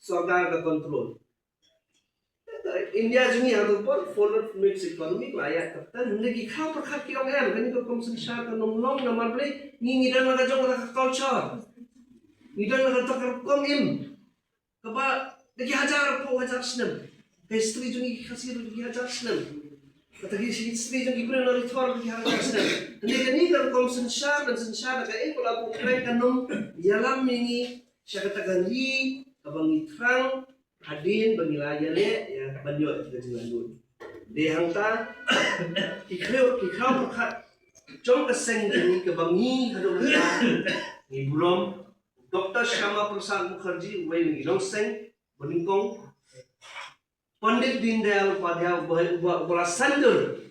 सरकार का control India जुनी हाथ ऊपर फॉरवर्ड मिक्स इकोनॉमी लाया करता हमने की खाओ पर खा किलों है मैंने को कम संसार का नॉन नंबर प्ले नी dan naga jong naga culture ni dan naga takar kom im kaba lagi hajar po hajar senam history jungi kasih lagi hajar senam kata history jungi pernah nari thor lagi hajar senam ni kan ni kan kom संसार dan संसार naga kalau aku keren kan nom yalam ini saya katakan li abang itrang hadin bangilaya le ya banyo kita jalan de hangta ikhau perkat trong keseng ni ke bangi hadong ni bulom Dr. Syama Prasad Mukherjee wei ni long seng beningkong Pandit Dindayal Upadhyaya bola sandur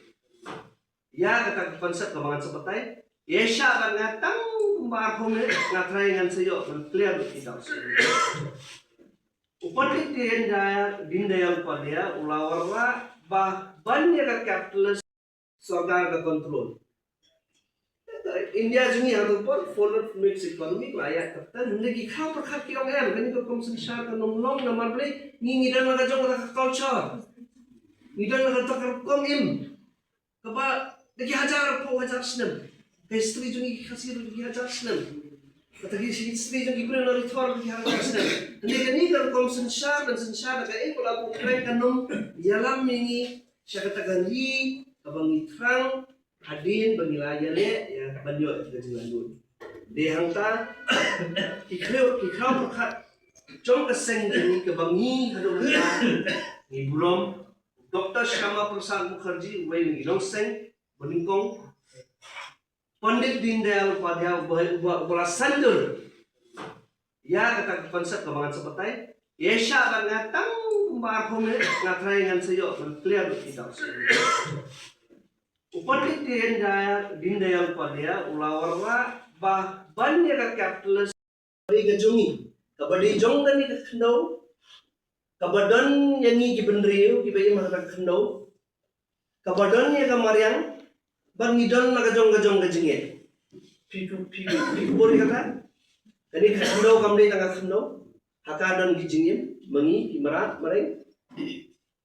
ya kata konsep kebangan seperti Yesha kan ngatang kumbar home ngatrai ngan seyo clear kita Pandit Dindayal Upadhyaya ulawarra bah banyak ka capitalist सरकार का control India जुनी हाथ ऊपर forward mix economy लाया करता हमने की खाओ पर खा किलों है मैंने को कम संसार का नॉन नंबर प्ले नी dan naga jong naga culture ni dan naga takar kom im kaba lagi hajar po hajar senam history jungi kasih lagi hajar senam kata history jungi pernah nari thor lagi hajar senam ni kan kom संसार dan संसार naga kalau aku keren kan nom yalam ini saya katakan li abang itrang hadin bangilaya le ya banyo kita jalan de hangta ikhau perkat trong keseng ni ke bangi hadong ni bulom Dr. Syama Prasad Mukherjee wei ni long seng beningkong Pandit Dindayal Upadhyaya bola sandur ya kata konsep kebangan seperti Yesha kan ngatang kumbar home ngatrai ngan seyo clear kita Pandit Dindayal Upadhyaya ulawarra bah banyak ka capitalist bagi jungi kabadi jong dan ni khendau kabadon yang ni gibenriu gibai mah khendau kabadon ni kamariang ban ngidon naga jong ga jinge piku bori kata kani khendau kamdei tangga khendau hakadon gijingim mengi kimarat mareng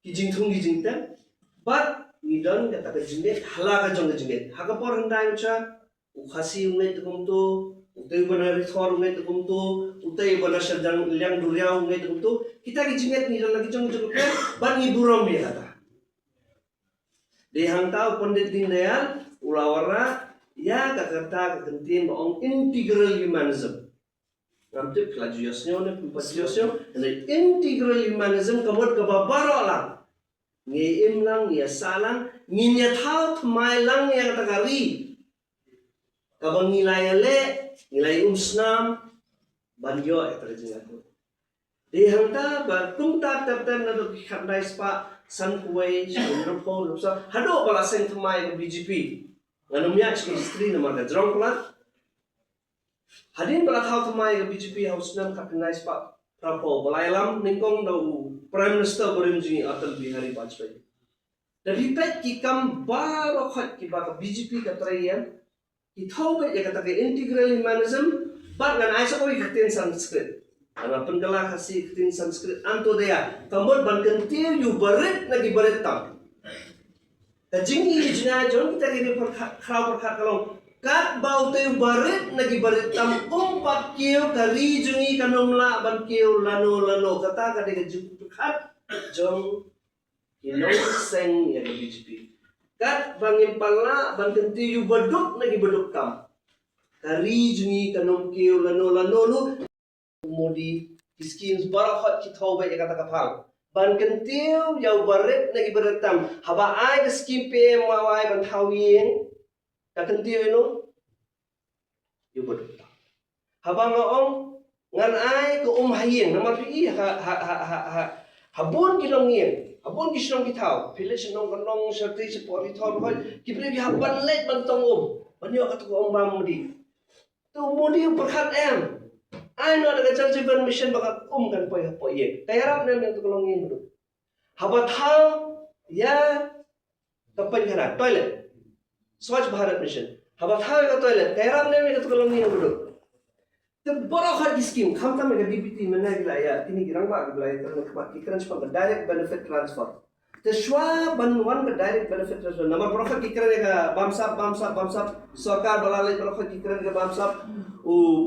gijingthung gijingta bat ngidon kata ka jinge hala ka jong ga jinge hakapor hendai ucha ukhasi ungai tukum tu utai benar thor ungai tukum tu utai benar sedang liang duriau ungai tukum tu kita ki jinget ni dan lagi jong ke ban ni burom dia kata de hangta Pandit Dindayal ulawarra ya kata kentin ong integral humanism namte plagiosnya ne plagiosnya ne integral humanism kamot ka babaro lang nge imlang ya salang nginya thau thmai lang yang takari kabang nilai le nilai umsnam banyo terjengah tu di hangta bertung tak terten na dok khandai spa san kuwei sunropo lupsa hado bala seng thmai ke BJP nganumya chi istri namar ka jrong pla hadin bala thau thmai ke BJP house nam khandai spa prapo balailam ningkong do prime minister borimji Atal Bihari Vajpayee dari pet ki kam baro khat ki ba BJP ka trayan ithau be ya kata ke integral humanism bat ngan aisa koi khatin sanskrit ana pengala khasi khatin sanskrit anto dea kamot ban kentiu yu baret lagi baret tam ka jingi jina jon kita ini khraw perkhat kalong kat bau te baret lagi baret tam umpat kieu kali jungi kanongla ban kieu lano kata ka de jung perkhat jong kinong seng ya BJP kat bangim pala bang kenti yu beduk lagi beduk kam kari jungi kanom keu lano lu modi skins barakhat ki thau ba kata kapal ban kentiu yau baret lagi beretam haba ai ke skim pe mawai ban thau yeng ka kentiu eno yu beduk tam haba ngaong ngan ai ke hayeng namar pi habun kilong yeng abon kisong kitaw village nong kanong serti sepori thor hoi kipre ki haban let bantong banyo katu om bam mudi tu mudi perkhat em ai no daga chal jiban mission baka kan poi ye kayarap nem yang tu kalong yin bedu haba thau ya kapan khara toilet Swachh Bharat mission haba thau ka toilet kayarap nem yang tu kalong yin bedu Borok di scheme, kam mereka DBT mana gila ya, ini girang bak gila ya, kerana kikiran sepang ke direct benefit transfer. Tershwa bantuan ke direct benefit transfer. Nama borok kikiran ya bamsap, sarkar balalai borok kikiran ya bamsap.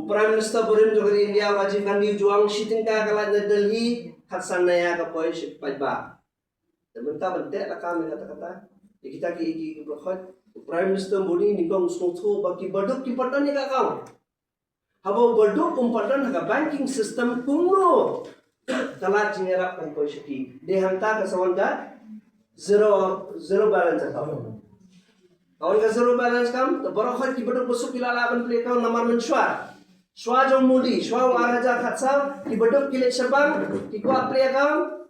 Prime Minister Burin juga di India, Rajiv Gandhi juang shitin ka kalah di Delhi, khatsan naya ka poin ship pajba. Sementara bentek lah kami kata-kata, kita ki borok Prime Minister Burin ni kau usung baki berduk ki patan ni kau. Habo berduk umpatan ka banking system kuno. Kalah jingerap kan poin shiki. Dia hantar ke sawanda zero balance account. Kawan ka zero balance kam, to borok ki berduk busuk kilalaban play kau namar menshwa. Shwa jong mudi, shwa araja khatsa ki berduk kilik serbang, ki kuat play account.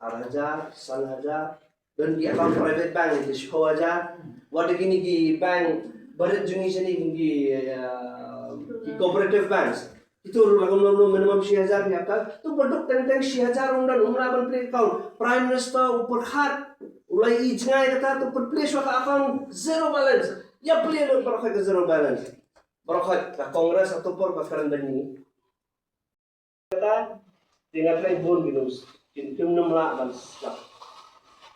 Araja, sanaja, dan di account private bank itu shwa aja. Wadah gini ki bank berat jungi sini ki cooperative banks. Itu lagu minimum 6,000 ni akal. Tu berduk tentang 6,000 undan umrah play account. Prime Minister upur hat, ulai ijngai kata tu play shwa account zero balance. Ya play lo berokhat ke zero balance. Berokhat ke Kongres atau por bakaran bani. Kata tinggal play bon binus. Kim namla balance.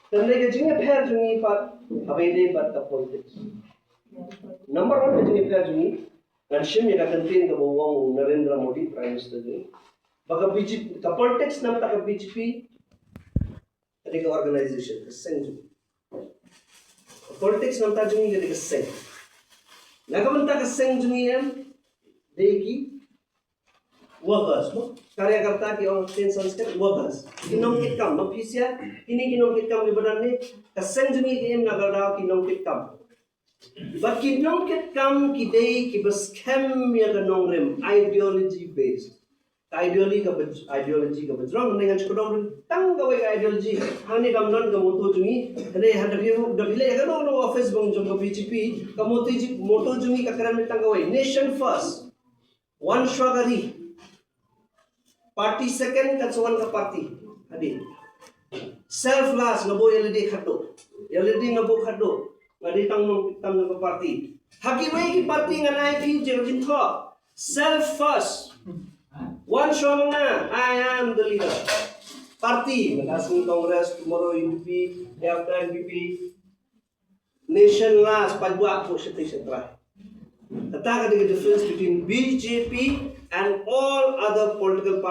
Dan lagi jinge pher jungi pat abede pat ka politics. Number 1 jinge pher jungi dan shim ya campaign ka bawang Narendra Modi Prime Minister ni. Baka BJP ka politics nam ta ka BJP ani ka organization ka seng. Politics nam ta jungi ka seng. Nagabanta ka seng jungi em deki workers mo कार्यकर्ता की और टेन संस्कृत workers किनों कित कम मफिसिया ini किनों कित कम libaran ni kaseng jumi game nagardaw kinong kit kam but kinong kit kam kidei ki baskem ya kanong rem ideology based ideology ka bajrong dengan chkodong tang gawai ka ideology hani gamnon ka moto jumi ane hadabile ya no office bong jong ka BJP ka moto jumi ka karam tang gawai nation first one shwagari Party second katsuan ka party. Adi. Self last ngabo LED khado. LED ngabo khado. Ngadi tang ka party. Hakimai ki party nganai pi jin tho. Self first. One shong na I am the leader. Party National Congress tomorrow UDP after NPP. Nation last pagbuat po setra. Kata ka the difference between BJP and all other political parties.